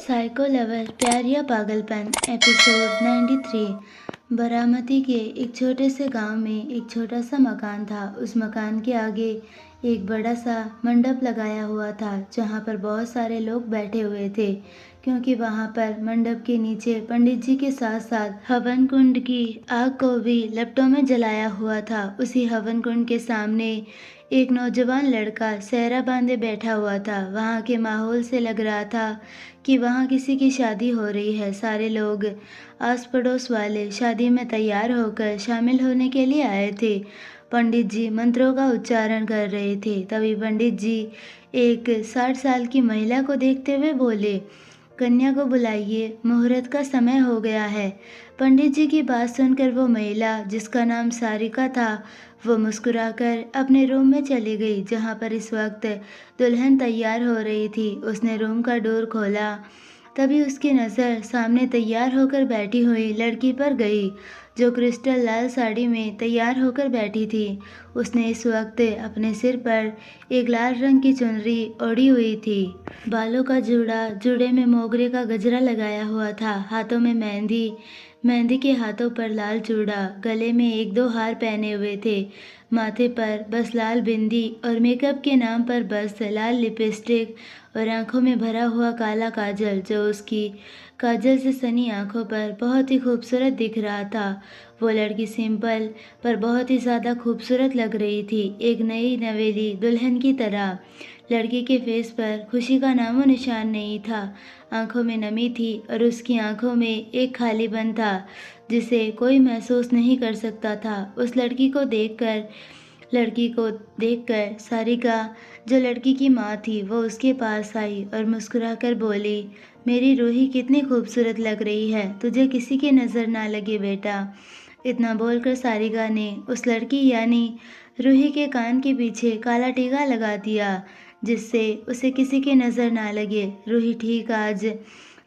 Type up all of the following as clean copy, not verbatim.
Psycho lover प्यार या पागलपन एपिसोड 93। बारामती के एक छोटे से गांव में एक छोटा सा मकान था। उस मकान के आगे एक बड़ा सा मंडप लगाया हुआ था जहां पर बहुत सारे लोग बैठे हुए थे, क्योंकि वहां पर मंडप के नीचे पंडित जी के साथ साथ हवन कुंड की आग को भी लपटों में जलाया हुआ था। उसी हवन कुंड के सामने एक नौजवान लड़का सेहरा बांधे बैठा हुआ था। वहां के माहौल से लग रहा था कि वहाँ किसी की शादी हो रही है। सारे लोग आस पड़ोस वाले शादी में तैयार होकर शामिल होने के लिए आए थे। पंडित जी मंत्रों का उच्चारण कर रहे थे। तभी पंडित जी एक 60 साल की महिला को देखते हुए बोले, कन्या को बुलाइए, मुहूर्त का समय हो गया है। पंडित जी की बात सुनकर वो महिला, जिसका नाम सारिका था, वो मुस्कुराकर अपने रूम में चली गई, जहाँ पर इस वक्त दुल्हन तैयार हो रही थी। उसने रूम का डोर खोला, तभी उसकी नज़र सामने तैयार होकर बैठी हुई लड़की पर गई, जो क्रिस्टल लाल साड़ी में तैयार होकर बैठी थी। उसने इस वक्त अपने सिर पर एक लाल रंग की चुनरी ओढ़ी हुई थी। बालों का जूड़ा, जूड़े में मोगरे का गजरा लगाया हुआ था। हाथों में मेहंदी, मेहंदी के हाथों पर लाल चूड़ा, गले में एक दो हार पहने हुए थे। माथे पर बस लाल बिंदी और मेकअप के नाम पर बस लाल लिपस्टिक और आंखों में भरा हुआ काला काजल, जो उसकी काजल से सनी आंखों पर बहुत ही खूबसूरत दिख रहा था। वो लड़की सिंपल पर बहुत ही ज़्यादा खूबसूरत लग रही थी, एक नई नवेली दुल्हन की तरह। लड़की के फेस पर खुशी का नामो निशान नहीं था। आंखों में नमी थी और उसकी आंखों में एक खालीपन था जिसे कोई महसूस नहीं कर सकता था। उस लड़की को देखकर सारिका, जो लड़की की माँ थी, वो उसके पास आई और मुस्कुराकर बोली, मेरी रूही कितनी खूबसूरत लग रही है, तुझे किसी की नज़र ना लगे बेटा। इतना बोलकर सारिका ने उस लड़की यानी रूही के कान के पीछे काला टीका लगा दिया, जिससे उसे किसी की नज़र ना लगे। रूही ठीक आज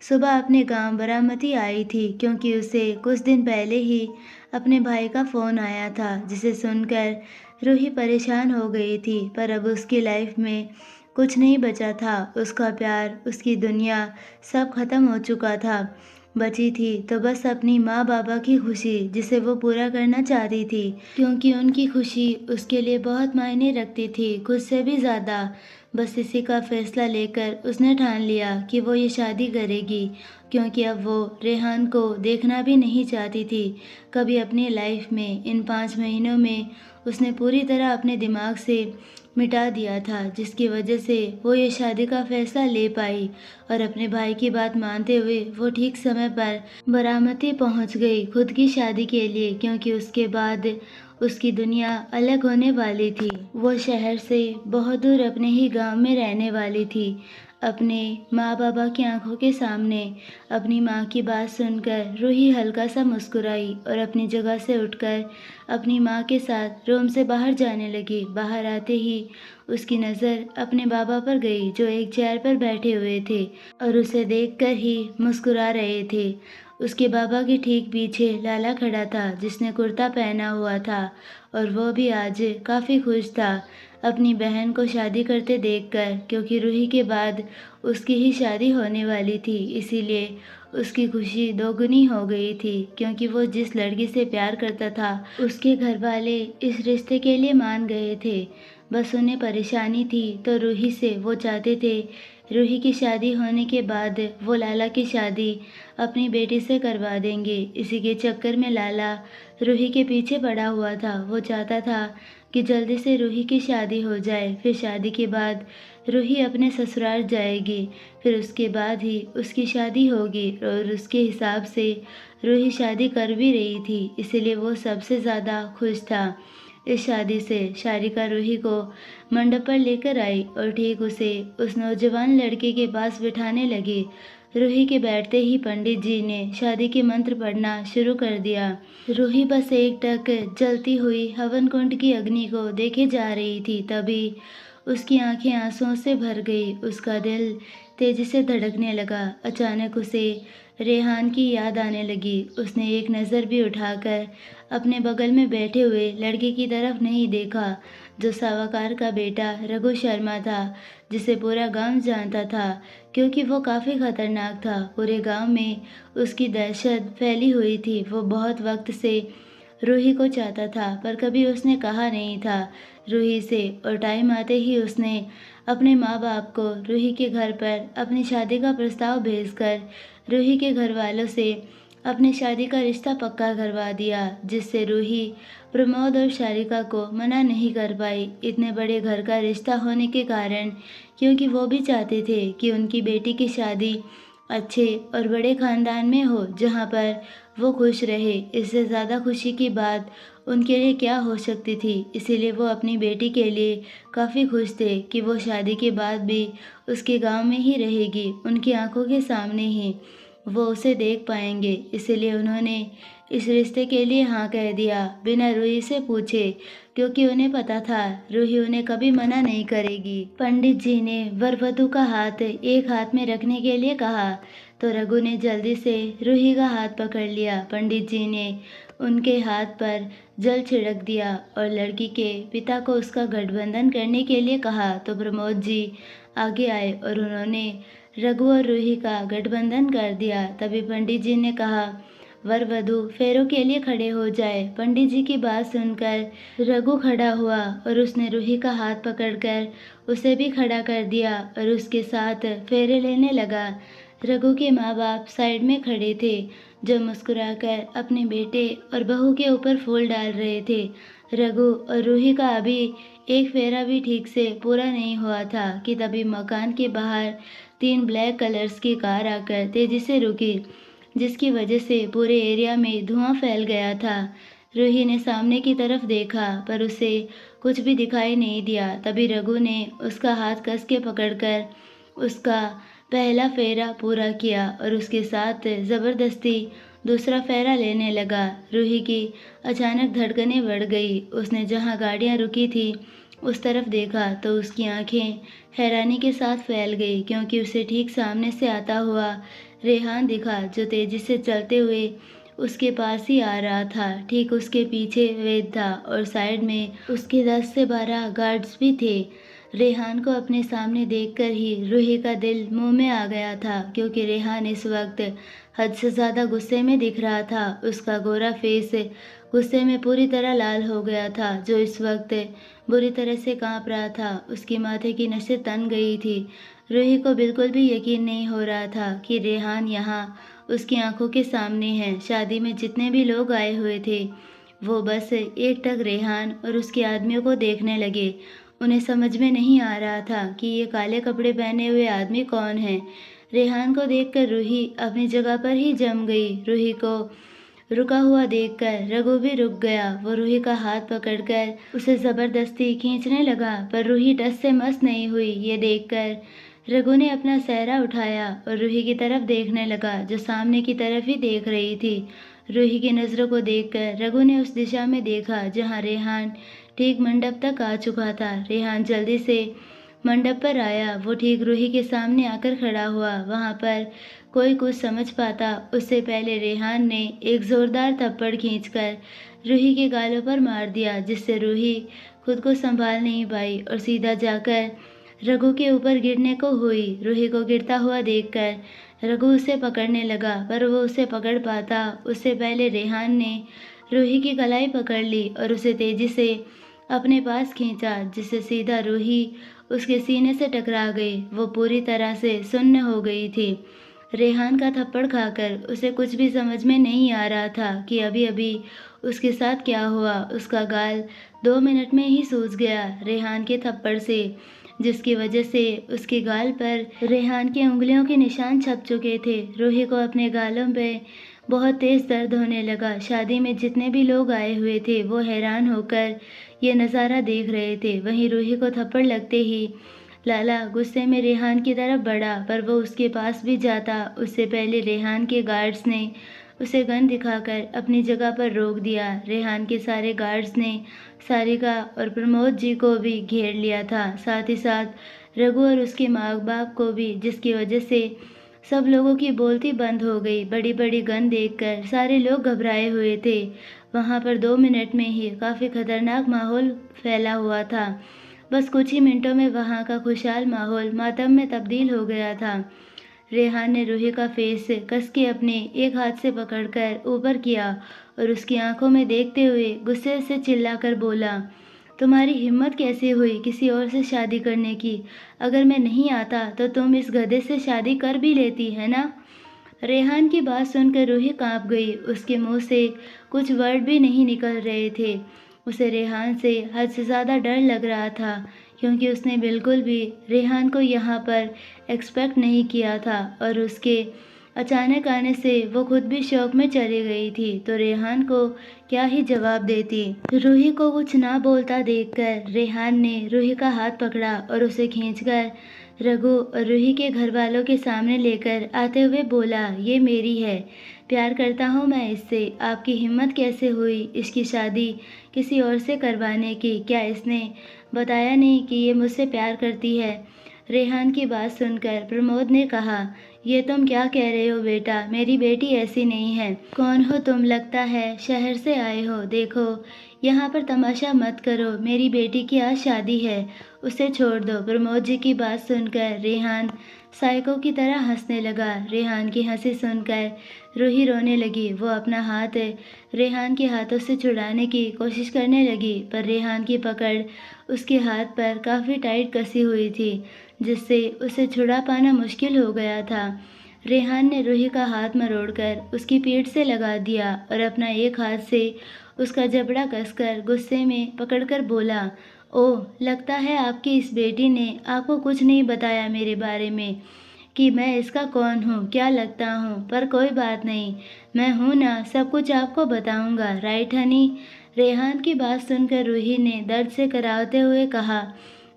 सुबह अपने गांव बारामती आई थी, क्योंकि उसे कुछ दिन पहले ही अपने भाई का फ़ोन आया था, जिसे सुनकर रूही परेशान हो गई थी। पर अब उसकी लाइफ में कुछ नहीं बचा था। उसका प्यार, उसकी दुनिया सब खत्म हो चुका था। बची थी तो बस अपनी माँ बाबा की खुशी, जिसे वो पूरा करना चाहती थी, क्योंकि उनकी खुशी उसके लिए बहुत मायने रखती थी, खुद से भी ज़्यादा। बस इसी का फैसला लेकर उसने ठान लिया कि वो ये शादी करेगी, क्योंकि अब वो रेहान को देखना भी नहीं चाहती थी कभी अपनी लाइफ में। इन 5 महीनों में उसने पूरी तरह अपने दिमाग से मिटा दिया था, जिसकी वजह से वो ये शादी का फैसला ले पाई। और अपने भाई की बात मानते हुए वो ठीक समय पर बारामती पहुंच गई खुद की शादी के लिए, क्योंकि उसके बाद उसकी दुनिया अलग होने वाली थी। वो शहर से बहुत दूर अपने ही गांव में रहने वाली थी। अपने माँ बाबा की आंखों के सामने अपनी माँ की बात सुनकर रूही हल्का सा मुस्कुराई और अपनी जगह से उठकर अपनी माँ के साथ रूम से बाहर जाने लगी। बाहर आते ही उसकी नज़र अपने बाबा पर गई, जो एक चेयर पर बैठे हुए थे और उसे देखकर ही मुस्कुरा रहे थे। उसके बाबा के ठीक पीछे लाला खड़ा था, जिसने कुर्ता पहना हुआ था और वो भी आज काफ़ी खुश था अपनी बहन को शादी करते देखकर, क्योंकि रूही के बाद उसकी ही शादी होने वाली थी। इसीलिए उसकी खुशी दोगुनी हो गई थी, क्योंकि वो जिस लड़की से प्यार करता था, उसके घर वाले इस रिश्ते के लिए मान गए थे। बस उन्हें परेशानी थी तो रूही से। वो चाहते थे रूही की शादी होने के बाद वो लाला की शादी अपनी बेटी से करवा देंगे। इसी के चक्कर में लाला रूही के पीछे पड़ा हुआ था। वो चाहता था कि जल्दी से रूही की शादी हो जाए, फिर शादी के बाद रूही अपने ससुराल जाएगी, फिर उसके बाद ही उसकी शादी होगी। और उसके हिसाब से रूही शादी कर भी रही थी, इसीलिए वो सबसे ज़्यादा खुश था इस शादी से। सारिका रूही को मंडप पर लेकर आई और ठीक उसे उस नौजवान लड़के के पास बिठाने लगी। रूही के बैठते ही पंडित जी ने शादी के मंत्र पढ़ना शुरू कर दिया। रूही बस एक टक जलती हुई हवन कुंड की अग्नि को देखे जा रही थी। तभी उसकी आंखें आंसुओं से भर गई, उसका दिल तेजी से धड़कने लगा। अचानक उसे रेहान की याद आने लगी। उसने एक नज़र भी उठाकर अपने बगल में बैठे हुए लड़के की तरफ नहीं देखा, जो सावकार का बेटा रघु शर्मा था, जिसे पूरा गांव जानता था, क्योंकि वो काफ़ी खतरनाक था। पूरे गांव में उसकी दहशत फैली हुई थी। वो बहुत वक्त से रूही को चाहता था, पर कभी उसने कहा नहीं था रूही से, और टाइम आते ही उसने अपने माँ बाप को रूही के घर पर अपनी शादी का प्रस्ताव भेजकर रूही के घर वालों से अपनी शादी का रिश्ता पक्का करवा दिया, जिससे रूही प्रमोद और शारिका को मना नहीं कर पाई इतने बड़े घर का रिश्ता होने के कारण, क्योंकि वो भी चाहते थे कि उनकी बेटी की शादी अच्छे और बड़े खानदान में हो, जहाँ पर वो खुश रहे। इससे ज़्यादा खुशी की बात उनके लिए क्या हो सकती थी। इसीलिए वो अपनी बेटी के लिए काफ़ी खुश थे कि वो शादी के बाद भी उसके गांव में ही रहेगी, उनकी आंखों के सामने ही वो उसे देख पाएंगे। इसीलिए उन्होंने इस रिश्ते के लिए हाँ कह दिया, बिना रूही से पूछे, क्योंकि उन्हें पता था रूही उन्हें कभी मना नहीं करेगी। पंडित जी ने वर वधू का हाथ एक हाथ में रखने के लिए कहा, तो रघु ने जल्दी से रूही का हाथ पकड़ लिया। पंडित जी ने उनके हाथ पर जल छिड़क दिया और लड़की के पिता को उसका गठबंधन करने के लिए कहा, तो प्रमोद जी आगे आए और उन्होंने रघु और रूही का गठबंधन कर दिया। तभी पंडित जी ने कहा, वर वधू फेरों के लिए खड़े हो जाए। पंडित जी की बात सुनकर रघु खड़ा हुआ और उसने रूही का हाथ पकड़कर उसे भी खड़ा कर दिया और उसके साथ फेरे लेने लगा। रघु के माँ बाप साइड में खड़े थे, जो मुस्कुराकर अपने बेटे और बहू के ऊपर फूल डाल रहे थे। रघु और रूही का अभी एक फेरा भी ठीक से पूरा नहीं हुआ था कि तभी मकान के बाहर 3 ब्लैक कलर्स की कार आकर तेजी से रुकी, जिसकी वजह से पूरे एरिया में धुआं फैल गया था। रूही ने सामने की तरफ देखा, पर उसे कुछ भी दिखाई नहीं दिया। तभी रघु ने उसका हाथ कस के पकड़कर उसका पहला फेरा पूरा किया और उसके साथ ज़बरदस्ती दूसरा फेरा लेने लगा। रूही की अचानक धड़कनें बढ़ गई। उसने जहाँ गाड़ियाँ रुकी थी उस तरफ देखा तो उसकी आंखें हैरानी के साथ फैल गई, क्योंकि उसे ठीक सामने से आता हुआ रेहान दिखा, जो तेजी से चलते हुए उसके पास ही आ रहा था। ठीक उसके पीछे वेद था और साइड में उसके 10 से 12 गार्ड्स भी थे। रेहान को अपने सामने देखकर ही रूही का दिल मुंह में आ गया था, क्योंकि रेहान इस वक्त हद से ज़्यादा गुस्से में दिख रहा था। उसका गोरा फेस गुस्से में पूरी तरह लाल हो गया था, जो इस वक्त बुरी तरह से कांप रहा था। उसकी माथे की नसें तन गई थी। रूही को बिल्कुल भी यकीन नहीं हो रहा था कि रेहान यहाँ उसकी आंखों के सामने है। शादी में जितने भी लोग आए हुए थे वो बस एकटक रेहान और उसके आदमियों को देखने लगे। उन्हें समझ में नहीं आ रहा था कि ये काले कपड़े पहने हुए आदमी कौन है। रेहान को देखकर रूही अपनी जगह पर ही जम गई। रूही को रुका हुआ देखकर रघु भी रुक गया। वो रूही का हाथ पकड़कर उसे जबरदस्ती खींचने लगा, पर रूही टस से मस नहीं हुई। ये देखकर रघु ने अपना सहरा उठाया और रूही की तरफ देखने लगा, जो सामने की तरफ ही देख रही थी। रूही की नज़रों को देखकर रघु ने उस दिशा में देखा जहाँ रेहान ठीक मंडप तक आ चुका था। रेहान जल्दी से मंडप पर आया। वो ठीक रूही के सामने आकर खड़ा हुआ। वहाँ पर कोई कुछ समझ पाता उससे पहले रेहान ने एक जोरदार थप्पड़ खींचकर रूही के गालों पर मार दिया, जिससे रूही खुद को संभाल नहीं पाई और सीधा जाकर रघु के ऊपर गिरने को हुई। रूही को गिरता हुआ देखकर रघु उसे पकड़ने लगा, पर वो उसे पकड़ पाता उससे पहले रेहान ने रूही की कलाई पकड़ ली और उसे तेजी से अपने पास खींचा, जिससे सीधा रूही उसके सीने से टकरा गई। वो पूरी तरह से सुन्न हो गई थी। रेहान का थप्पड़ खाकर उसे कुछ भी समझ में नहीं आ रहा था कि अभी अभी उसके साथ क्या हुआ। उसका गाल 2 मिनट में ही सूज गया रेहान के थप्पड़ से, जिसकी वजह से उसके गाल पर रेहान की उंगलियों के निशान छप चुके थे। रूही को अपने गालों पे बहुत तेज दर्द होने लगा। शादी में जितने भी लोग आए हुए थे वो हैरान होकर ये नज़ारा देख रहे थे। वहीं रूही को थप्पड़ लगते ही लाला गुस्से में रेहान की तरफ बढ़ा, पर वो उसके पास भी जाता उससे पहले रेहान के गार्ड्स ने उसे गन दिखाकर अपनी जगह पर रोक दिया। रेहान के सारे गार्ड्स ने सारिका और प्रमोद जी को भी घेर लिया था, साथ ही साथ रघु और उसके माँ बाप को भी, जिसकी वजह से सब लोगों की बोलती बंद हो गई। बड़ी बड़ी गन देखकर सारे लोग घबराए हुए थे। वहाँ पर 2 मिनट में ही काफ़ी खतरनाक माहौल फैला हुआ था। बस कुछ ही मिनटों में वहाँ का खुशहाल माहौल मातम में तब्दील हो गया था। रेहान ने रूही का फेस कस के अपने एक हाथ से पकड़कर ऊपर किया और उसकी आंखों में देखते हुए गुस्से से चिल्लाकर बोला, तुम्हारी हिम्मत कैसे हुई किसी और से शादी करने की? अगर मैं नहीं आता तो तुम इस गधे से शादी कर भी लेती, है ना? रेहान की बात सुनकर रूही कांप गई। उसके मुंह से कुछ वर्ड भी नहीं निकल रहे थे। उसे रेहान से हद से ज़्यादा डर लग रहा था, क्योंकि उसने बिल्कुल भी रेहान को यहाँ पर एक्सपेक्ट नहीं किया था और उसके अचानक आने से वो खुद भी शौक में चली गई थी, तो रेहान को क्या ही जवाब देती। रूही को कुछ ना बोलता देखकर रेहान ने रूही का हाथ पकड़ा और उसे खींचकर रघु और रूही के घर वालों के सामने लेकर आते हुए बोला, ये मेरी है, प्यार करता हूँ मैं इससे। आपकी हिम्मत कैसे हुई इसकी शादी किसी और से करवाने की? क्या इसने बताया नहीं कि ये मुझसे प्यार करती है? रेहान की बात सुनकर प्रमोद ने कहा, ये तुम क्या कह रहे हो बेटा? मेरी बेटी ऐसी नहीं है। कौन हो तुम? लगता है शहर से आए हो। देखो, यहाँ पर तमाशा मत करो, मेरी बेटी की आज शादी है, उसे छोड़ दो। प्रमोद जी की बात सुनकर रेहान साइको की तरह हंसने लगा। रेहान की हंसी सुनकर रूही रोने लगी। वो अपना हाथ रेहान के हाथों से छुड़ाने की कोशिश करने लगी, पर रेहान की पकड़ उसके हाथ पर काफ़ी टाइट कसी हुई थी, जिससे उसे छुड़ा पाना मुश्किल हो गया था। रेहान ने रूही का हाथ मरोड़कर उसकी पीठ से लगा दिया और अपना एक हाथ से उसका जबड़ा कसकर गुस्से में पकड़कर बोला, ओह, लगता है आपकी इस बेटी ने आपको कुछ नहीं बताया मेरे बारे में कि मैं इसका कौन हूँ, क्या लगता हूँ। पर कोई बात नहीं, मैं हूँ ना, सब कुछ आपको बताऊँगा, राइट हनी? रेहान की बात सुनकर रूही ने दर्द से कराहते हुए कहा,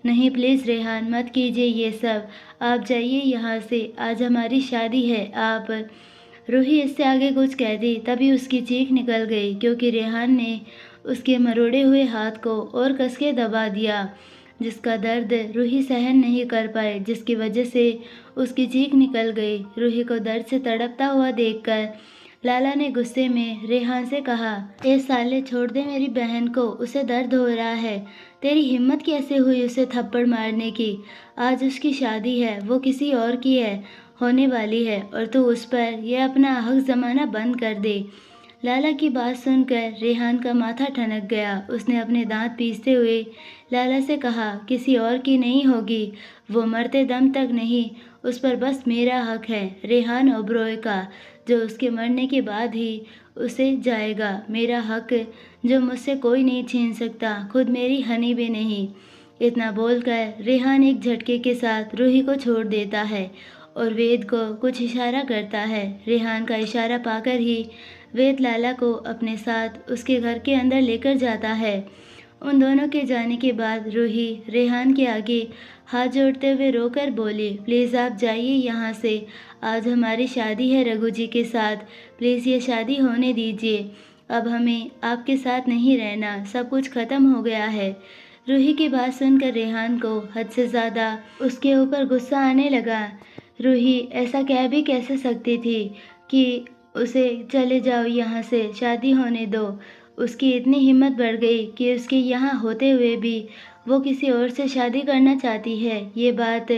नहीं प्लीज़ रेहान, मत कीजिए ये सब, आप जाइए यहाँ से, आज हमारी शादी है। आप रूही इससे आगे कुछ कहती तभी उसकी चीख निकल गई, क्योंकि रेहान ने उसके मरोड़े हुए हाथ को और कस के दबा दिया, जिसका दर्द रूही सहन नहीं कर पाई, जिसकी वजह से उसकी चीख निकल गई। रूही को दर्द से तड़पता हुआ देखकर लाला ने गुस्से में रेहान से कहा, ए साले, छोड़ दे मेरी बहन को, उसे दर्द हो रहा है। तेरी हिम्मत कैसे हुई उसे थप्पड़ मारने की? आज उसकी शादी है, वो किसी और की है, होने वाली है, और तू उस पर यह अपना हक जमाना बंद कर दे। लाला की बात सुनकर रेहान का माथा ठनक गया। उसने अपने दांत पीसते हुए लाला से कहा, किसी और की नहीं होगी, वो मरते दम तक नहीं, उस पर बस मेरा हक है, रेहान ओबरॉय का, जो उसके मरने के बाद ही उसे जाएगा। मेरा हक जो मुझसे कोई नहीं छीन सकता, खुद मेरी हनी भी नहीं। इतना बोलकर रेहान एक झटके के साथ रूही को छोड़ देता है और वेद को कुछ इशारा करता है। रेहान का इशारा पाकर ही वेद लाला को अपने साथ उसके घर के अंदर लेकर जाता है। उन दोनों के जाने के बाद रूही रेहान के आगे हाथ जोड़ते हुए रोकर बोली, प्लीज़ आप जाइए यहाँ से, आज हमारी शादी है रघु जी के साथ, प्लीज़ ये शादी होने दीजिए। अब हमें आपके साथ नहीं रहना, सब कुछ ख़त्म हो गया है। रूही की बात सुनकर रेहान को हद से ज़्यादा उसके ऊपर गुस्सा आने लगा। रूही ऐसा कह भी कैसे सकती थी कि उसे चले जाओ यहाँ से, शादी होने दो। उसकी इतनी हिम्मत बढ़ गई कि उसके यहाँ होते हुए भी वो किसी और से शादी करना चाहती है। ये बात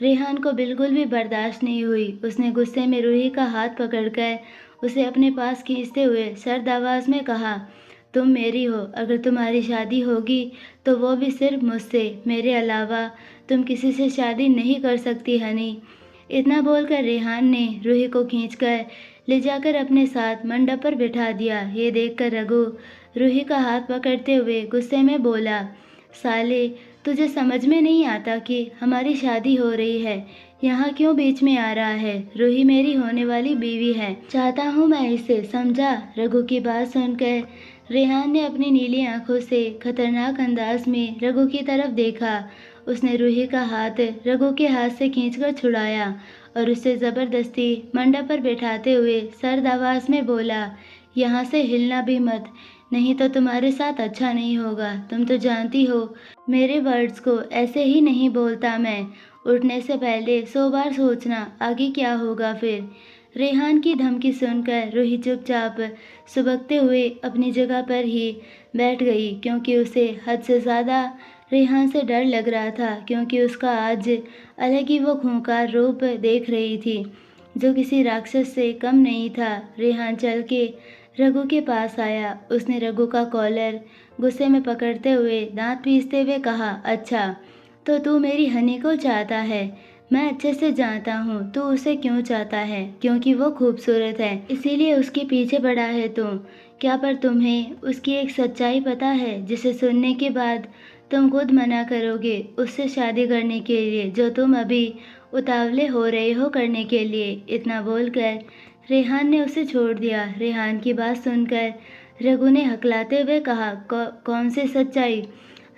रेहान को बिल्कुल भी बर्दाश्त नहीं हुई। उसने गुस्से में रूही का हाथ पकड़कर उसे अपने पास खींचते हुए सर्द आवाज़ में कहा, तुम मेरी हो, अगर तुम्हारी शादी होगी तो वो भी सिर्फ मुझसे, मेरे अलावा तुम किसी से शादी नहीं कर सकती हनी। इतना बोलकर रेहान ने रूही को खींचकर ले जाकर अपने साथ मंडप पर बिठा दिया। ये देखकर रघु रूही का हाथ पकड़ते हुए गुस्से में बोला, साले, तुझे समझ में नहीं आता कि हमारी शादी हो रही है, यहाँ क्यों बीच में आ रहा है? रूही मेरी होने वाली बीवी है, चाहता हूँ मैं इसे, समझा? रघु की बात सुनकर रेहान ने अपनी नीली आंखों से खतरनाक अंदाज में रघु की तरफ देखा। उसने रूही का हाथ रघु के हाथ से खींचकर छुड़ाया और उसे ज़बरदस्ती मंडप पर बैठाते हुए सर्द आवाज़ में बोला, यहाँ से हिलना भी मत, नहीं तो तुम्हारे साथ अच्छा नहीं होगा। तुम तो जानती हो मेरे वर्ड्स को ऐसे ही नहीं बोलता मैं। उठने से पहले 100 बार सोचना आगे क्या होगा फिर। रेहान की धमकी सुनकर रूही चुपचाप सुबकते हुए अपनी जगह पर ही बैठ गई, क्योंकि उसे हद से ज़्यादा रेहान से डर लग रहा था, क्योंकि उसका आज अलग ही वो खूंखार रूप देख रही थी जो किसी राक्षस से कम नहीं था। रेहान चल के रघु के पास आया। उसने रघु का कॉलर गुस्से में पकड़ते हुए दांत पीसते हुए कहा, अच्छा तो तू मेरी हनी को चाहता है। मैं अच्छे से जानता हूँ तू उसे क्यों चाहता है, क्योंकि वो खूबसूरत है, इसीलिए उसके पीछे पड़ा है तू। क्या पर तुम्हें उसकी एक सच्चाई पता है जिसे सुनने के बाद तुम खुद मना करोगे उससे शादी करने के लिए, जो तुम अभी उतावले हो रहे हो करने के लिए। इतना बोलकर रेहान ने उसे छोड़ दिया। रेहान की बात सुनकर रघु ने हकलाते हुए कहा, कौन सी सच्चाई?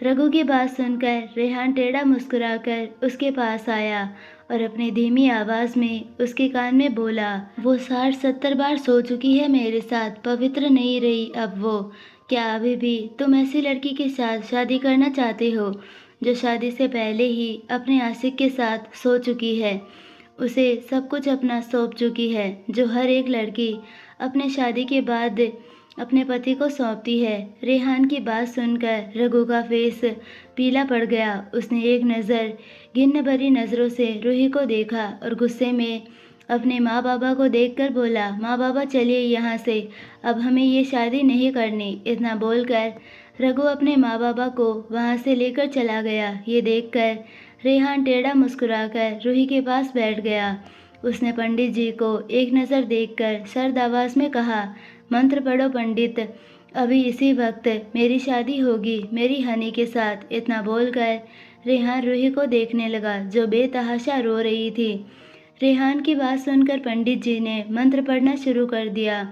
रघु की बात सुनकर रेहान टेढ़ा मुस्कुराकर उसके पास आया और अपनी धीमी आवाज में उसके कान में बोला, वो 60-70 बार सो चुकी है मेरे साथ, पवित्र नहीं रही अब वो। क्या अभी भी तुम ऐसी लड़की के साथ शादी करना चाहते हो जो शादी से पहले ही अपने आशिक के साथ सो चुकी है, उसे सब कुछ अपना सौंप चुकी है, जो हर एक लड़की अपने शादी के बाद अपने पति को सौंपती है। रेहान की बात सुनकर रघु का फेस पीला पड़ गया। उसने एक नज़र घिन्न भरी नज़रों से रूही को देखा और गुस्से में अपने माँ बाबा को देखकर बोला, माँ बाबा चलिए यहाँ से, अब हमें ये शादी नहीं करनी। इतना बोलकर रघु अपने माँ बाबा को वहाँ से लेकर चला गया। ये देखकर रेहान टेढ़ा मुस्कुराकर रूही के पास बैठ गया। उसने पंडित जी को एक नज़र देखकर सर्द आवाज़ में कहा, मंत्र पढ़ो पंडित, अभी इसी वक्त मेरी शादी होगी मेरी हनी के साथ। इतना बोलकर रेहान रूही को देखने लगा जो बेतहाशा रो रही थी। रेहान की बात सुनकर पंडित जी ने मंत्र पढ़ना शुरू कर दिया।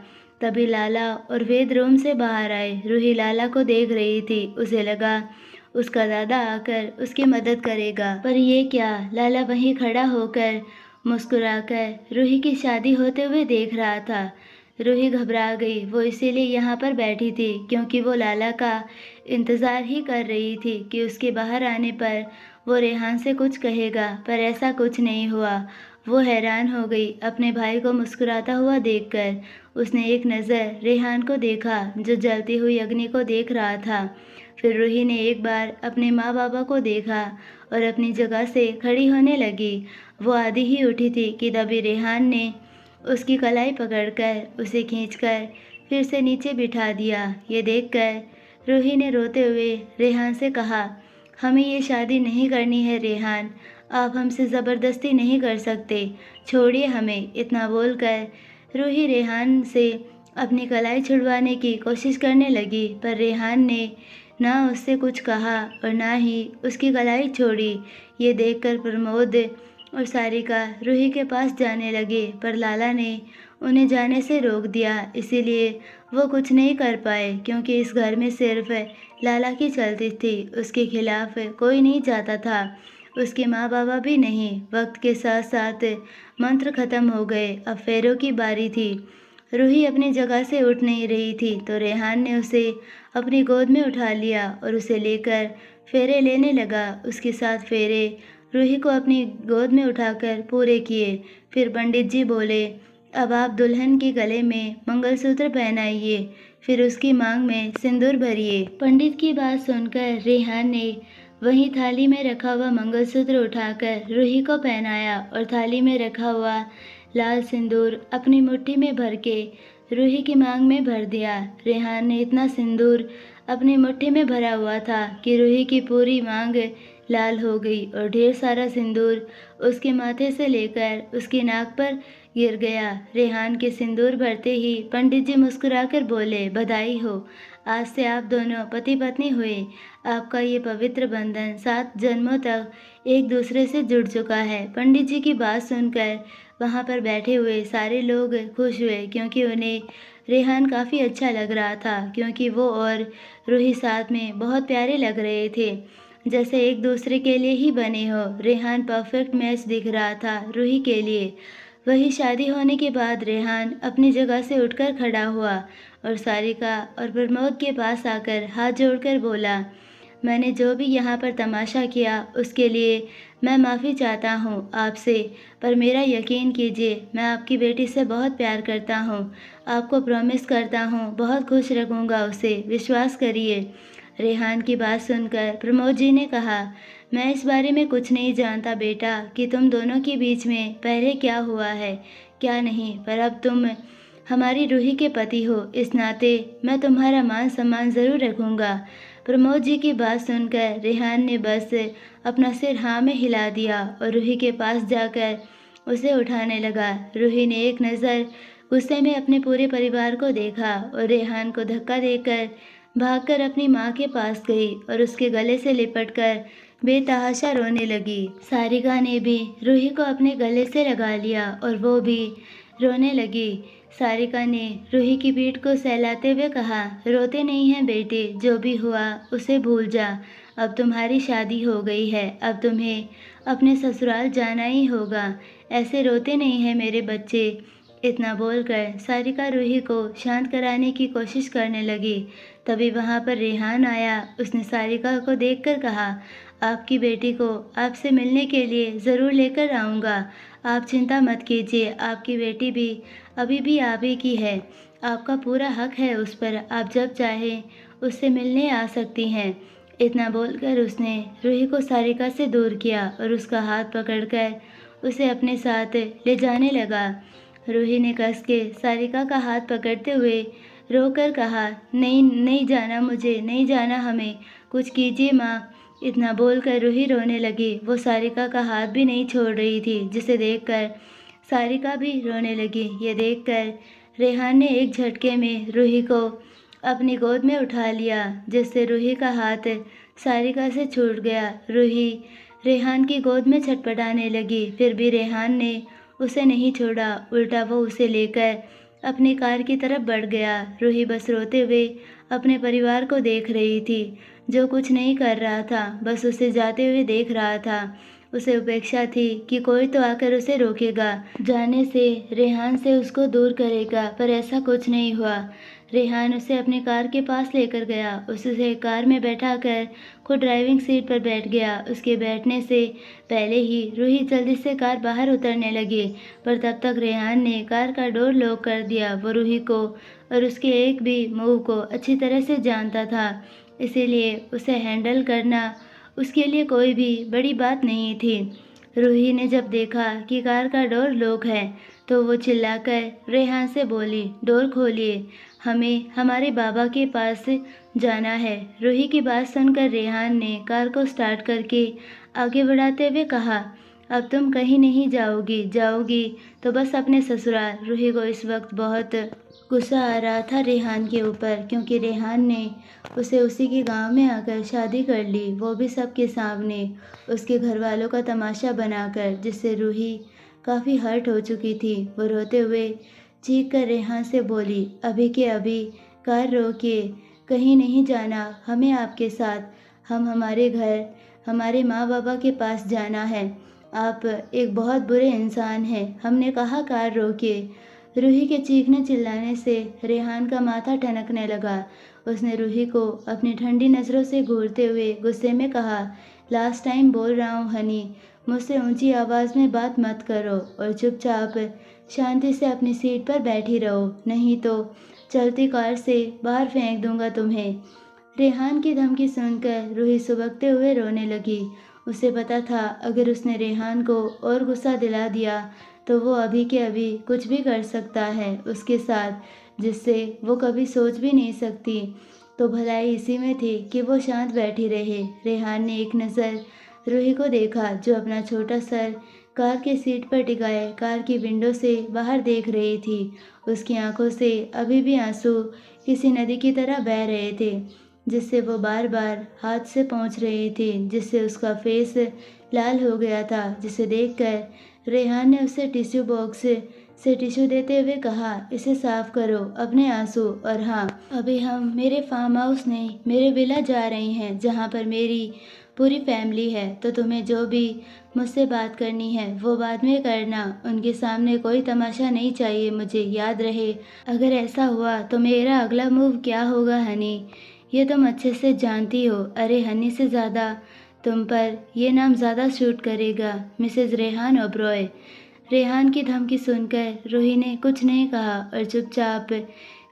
तभी लाला और वेद रूम से बाहर आए। रूही लाला को देख रही थी। उसे लगा उसका दादा आकर उसकी मदद करेगा, पर ये क्या, लाला वहीं खड़ा होकर मुस्कुराकर रूही की शादी होते हुए देख रहा था। रूही घबरा गई। वो इसीलिए यहाँ पर बैठी थी क्योंकि वो लाला का इंतज़ार ही कर रही थी कि उसके बाहर आने पर वो रेहान से कुछ कहेगा, पर ऐसा कुछ नहीं हुआ। वो हैरान हो गई अपने भाई को मुस्कुराता हुआ देखकर। उसने एक नज़र रेहान को देखा जो जलती हुई अग्नि को देख रहा था। फिर रूही ने एक बार अपने माँ बाबा को देखा और अपनी जगह से खड़ी होने लगी। वो आधी ही उठी थी कि तभी रेहान ने उसकी कलाई पकड़कर उसे खींचकर फिर से नीचे बिठा दिया। ये देखकर रूही ने रोते हुए रेहान से कहा, हमें ये शादी नहीं करनी है रेहान, आप हमसे ज़बरदस्ती नहीं कर सकते, छोड़िए हमें। इतना बोलकर रूही रेहान से अपनी कलाई छुड़वाने की कोशिश करने लगी, पर रेहान ने ना उससे कुछ कहा और ना ही उसकी कलाई छोड़ी। ये देखकर प्रमोद और सारिका रूही के पास जाने लगे, पर लाला ने उन्हें जाने से रोक दिया। इसीलिए वो कुछ नहीं कर पाए, क्योंकि इस घर में सिर्फ लाला की चलती थी, उसके खिलाफ कोई नहीं जाता था, उसके माँ बाबा भी नहीं। वक्त के साथ साथ मंत्र खत्म हो गए। अब फेरों की बारी थी। रूही अपनी जगह से उठ नहीं रही थी तो रेहान ने उसे अपनी गोद में उठा लिया और उसे लेकर फेरे लेने लगा। उसके साथ फेरे रूही को अपनी गोद में उठाकर पूरे किए। फिर पंडित जी बोले, अब आप दुल्हन के गले में मंगलसूत्र पहनाइए, फिर उसकी मांग में सिंदूर भरिए। पंडित की बात सुनकर रेहान ने वहीं थाली में रखा हुआ मंगलसूत्र उठाकर रूही को पहनाया और थाली में रखा हुआ लाल सिंदूर अपनी मुट्ठी में भर के रूही की मांग में भर दिया। रेहान ने इतना सिंदूर अपनी मुट्ठी में भरा हुआ था कि रूही की पूरी मांग लाल हो गई और ढेर सारा सिंदूर उसके माथे से लेकर उसकी नाक पर गिर गया। रेहान के सिंदूर भरते ही पंडित जी मुस्कुराकर बोले, बधाई हो, आज से आप दोनों पति पत्नी हुए। आपका ये पवित्र बंधन 7 जन्मों तक एक दूसरे से जुड़ चुका है। पंडित जी की बात सुनकर वहाँ पर बैठे हुए सारे लोग खुश हुए, क्योंकि उन्हें रेहान काफ़ी अच्छा लग रहा था, क्योंकि वो और रूही साथ में बहुत प्यारे लग रहे थे। जैसे एक दूसरे के लिए ही बने हो। रेहान परफेक्ट मैच दिख रहा था रूही के लिए। वही शादी होने के बाद रेहान अपनी जगह से उठकर खड़ा हुआ और सारिका और प्रमोद के पास आकर हाथ जोड़कर बोला, मैंने जो भी यहाँ पर तमाशा किया उसके लिए मैं माफ़ी चाहता हूँ आपसे, पर मेरा यकीन कीजिए मैं आपकी बेटी से बहुत प्यार करता हूँ। आपको प्रॉमिस करता हूँ बहुत खुश रखूँगा उसे, विश्वास करिए। रेहान की बात सुनकर प्रमोद जी ने कहा, मैं इस बारे में कुछ नहीं जानता बेटा कि तुम दोनों के बीच में पहले क्या हुआ है क्या नहीं, पर अब तुम हमारी रूही के पति हो, इस नाते मैं तुम्हारा मान सम्मान ज़रूर रखूँगा। प्रमोद जी की बात सुनकर रेहान ने बस अपना सिर हाँ में हिला दिया और रूही के पास जाकर उसे उठाने लगा। रूही ने एक नज़र गुस्से में अपने पूरे परिवार को देखा और रेहान को धक्का देकर भागकर अपनी माँ के पास गई और उसके गले से लिपटकर बेतहाशा रोने लगी। सारिका ने भी रूही को अपने गले से लगा लिया और वो भी रोने लगी। सारिका ने रूही की पीठ को सहलाते हुए कहा, रोते नहीं हैं बेटे, जो भी हुआ उसे भूल जा। अब तुम्हारी शादी हो गई है, अब तुम्हें अपने ससुराल जाना ही होगा। ऐसे रोते नहीं हैं मेरे बच्चे। इतना बोलकर सारिका रूही को शांत कराने की कोशिश करने लगी। तभी वहाँ पर रेहान आया। उसने सारिका को देखकर कहा, आपकी बेटी को आपसे मिलने के लिए ज़रूर लेकर आऊँगा। आप चिंता मत कीजिए, आपकी बेटी भी अभी भी आप ही की है। आपका पूरा हक है उस पर, आप जब चाहें उससे मिलने आ सकती हैं। इतना बोलकर उसने रूही को सारिका से दूर किया और उसका हाथ पकड़कर उसे अपने साथ ले जाने लगा। रूही ने कस के सारिका का हाथ पकड़ते हुए रोकर कहा, नहीं नहीं जाना, मुझे नहीं जाना, हमें कुछ कीजिए माँ। इतना बोलकर रूही रोने लगी। वो सारिका का हाथ भी नहीं छोड़ रही थी, जिसे देखकर सारिका भी रोने लगी। ये देखकर रेहान ने एक झटके में रूही को अपनी गोद में उठा लिया, जिससे रूही का हाथ सारिका से छूट गया। रूही रेहान की गोद में छटपटाने लगी, फिर भी रेहान ने उसे नहीं छोड़ा, उल्टा वो उसे लेकर अपनी कार की तरफ बढ़ गया। रूही बस रोते हुए अपने परिवार को देख रही थी, जो कुछ नहीं कर रहा था, बस उसे जाते हुए देख रहा था। उसे उपेक्षा थी कि कोई तो आकर उसे रोकेगा, जाने से, रेहान से उसको दूर करेगा, पर ऐसा कुछ नहीं हुआ। रेहान उसे अपनी कार के पास लेकर गया, उसे कार में बैठाकर खुद ड्राइविंग सीट पर बैठ गया। उसके बैठने से पहले ही रूही जल्दी से कार बाहर उतरने लगी, पर तब तक रेहान ने कार का डोर लॉक कर दिया। वो रूही को और उसके एक भी मूव को अच्छी तरह से जानता था, इसीलिए उसे हैंडल करना उसके लिए कोई भी बड़ी बात नहीं थी। रूही ने जब देखा कि कार का डोर लॉक है, तो वो चिल्लाकर रेहान से बोली, डोर खोलिए, हमें हमारे बाबा के पास जाना है। रूही की बात सुनकर रेहान ने कार को स्टार्ट करके आगे बढ़ाते हुए कहा, अब तुम कहीं नहीं जाओगी, जाओगी तो बस अपने ससुराल। रूही को इस वक्त बहुत गुस्सा आ रहा था रेहान के ऊपर, क्योंकि रेहान ने उसे उसी के गांव में आकर शादी कर ली, वो भी सबके सामने, उसके घर वालों का तमाशा बनाकर, जिससे रूही काफ़ी हर्ट हो चुकी थी। वो रोते हुए चीख कर रेहान से बोली, अभी के अभी कार रोकिए, कहीं नहीं जाना, हमें आपके साथ, हम हमारे घर, हमारे माँ बाबा के पास जाना है। आप एक बहुत बुरे इंसान हैं, हमने कहा कार रोकिए। रूही के चीखने चिल्लाने से रेहान का माथा ठनकने लगा। उसने रूही को अपनी ठंडी नज़रों से घूरते हुए गुस्से में कहा, लास्ट टाइम बोल रहा हूँ हनी, मुझसे ऊंची आवाज़ में बात मत करो और चुपचाप शांति से अपनी सीट पर बैठी रहो, नहीं तो चलती कार से बाहर फेंक दूंगा तुम्हें। रेहान की धमकी सुनकर रूही सुबकते हुए रोने लगी। उसे पता था अगर उसने रेहान को और गुस्सा दिला दिया तो वो अभी के अभी कुछ भी कर सकता है उसके साथ, जिससे वो कभी सोच भी नहीं सकती। तो भलाई इसी में थी कि वो शांत बैठी रहे। रेहान ने एक नज़र रूही को देखा, जो अपना छोटा सर कार की सीट पर टिकाए कार की विंडो से बाहर देख रही थी। उसकी आंखों से अभी भी आंसू किसी नदी की तरह बह रहे थे, जिससे वो बार बार हाथ से पोंछ रही थी, जिससे उसका फेस लाल हो गया था। जिसे देखकर रेहान ने उसे टिश्यू बॉक्स से टिश्यू देते हुए कहा, इसे साफ करो अपने आंसू, और हाँ, अभी हम मेरे फार्म हाउस नहीं, मेरे विला जा रहे हैं, जहाँ पर मेरी पूरी फैमिली है, तो तुम्हें जो भी मुझसे बात करनी है वो बाद में करना। उनके सामने कोई तमाशा नहीं चाहिए मुझे, याद रहे। अगर ऐसा हुआ तो मेरा अगला मूव क्या होगा हनी, ये तुम अच्छे से जानती हो। अरे हनी से ज़्यादा तुम पर ये नाम ज़्यादा सूट करेगा, मिसेज़ रेहान ओबरॉय। रेहान की धमकी सुनकर रूही ने कुछ नहीं कहा और चुपचाप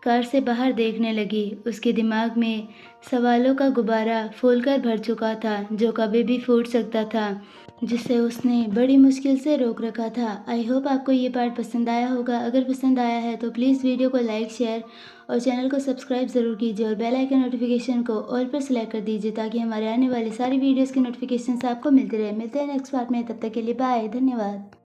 कार से बाहर देखने लगी। उसके दिमाग में सवालों का गुब्बारा फूलकर भर चुका था, जो कभी भी फूट सकता था, जिसे उसने बड़ी मुश्किल से रोक रखा था। आई होप आपको ये पार्ट पसंद आया होगा। अगर पसंद आया है तो प्लीज़ वीडियो को लाइक, शेयर और चैनल को सब्सक्राइब ज़रूर कीजिए और बेल आइकन नोटिफिकेशन को ऑल पर सेलेक्ट कर दीजिए, ताकि हमारे आने वाली सारी वीडियोज़ की नोटिफिकेशन आपको मिलती रहे। मिलते हैं नेक्स्ट पार्ट में, तब तक के लिए बाय, धन्यवाद।